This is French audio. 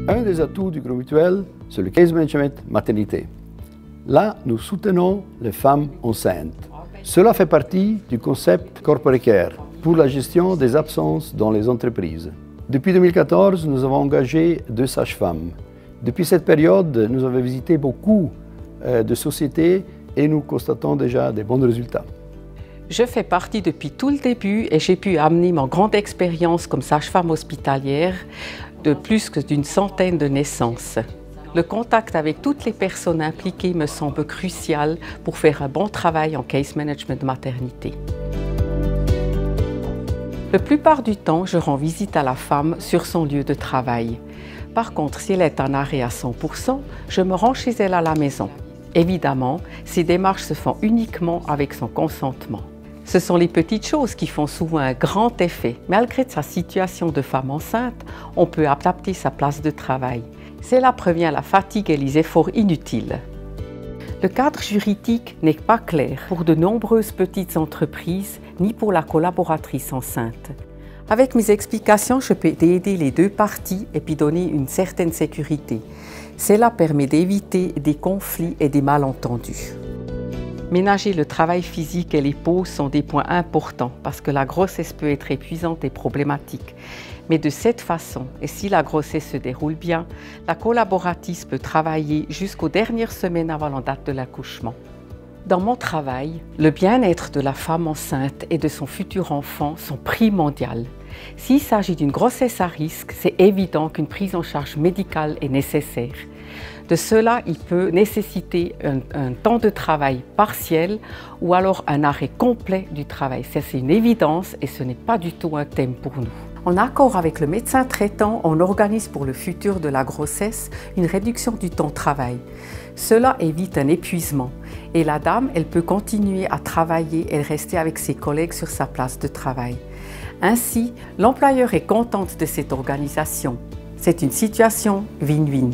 Un des atouts du groupe mutuel, c'est le case management maternité. Là, nous soutenons les femmes enceintes. Cela fait partie du concept Corporate Care pour la gestion des absences dans les entreprises. Depuis 2014, nous avons engagé 2 sages-femmes. Depuis cette période, nous avons visité beaucoup de sociétés et nous constatons déjà des bons résultats. Je fais partie depuis tout le début et j'ai pu amener ma grande expérience comme sage-femme hospitalière de plus que d'une centaine de naissances. Le contact avec toutes les personnes impliquées me semble crucial pour faire un bon travail en case management de maternité. La plupart du temps, je rends visite à la femme sur son lieu de travail. Par contre, si elle est en arrêt à 100%, je me rends chez elle à la maison. Évidemment, ces démarches se font uniquement avec son consentement. Ce sont les petites choses qui font souvent un grand effet. Malgré sa situation de femme enceinte, on peut adapter sa place de travail. Cela prévient la fatigue et les efforts inutiles. Le cadre juridique n'est pas clair pour de nombreuses petites entreprises ni pour la collaboratrice enceinte. Avec mes explications, je peux aider les 2 parties et puis donner une certaine sécurité. Cela permet d'éviter des conflits et des malentendus. Ménager le travail physique et les pauses sont des points importants parce que la grossesse peut être épuisante et problématique. Mais de cette façon, et si la grossesse se déroule bien, la collaboratrice peut travailler jusqu'aux dernières semaines avant la date de l'accouchement. Dans mon travail, le bien-être de la femme enceinte et de son futur enfant sont primordiaux. S'il s'agit d'une grossesse à risque, c'est évident qu'une prise en charge médicale est nécessaire. De cela, il peut nécessiter un temps de travail partiel ou alors un arrêt complet du travail. C'est une évidence et ce n'est pas du tout un thème pour nous. En accord avec le médecin traitant, on organise pour le futur de la grossesse une réduction du temps de travail. Cela évite un épuisement et la dame, elle peut continuer à travailler et rester avec ses collègues sur sa place de travail. Ainsi, l'employeur est content de cette organisation. C'est une situation win-win.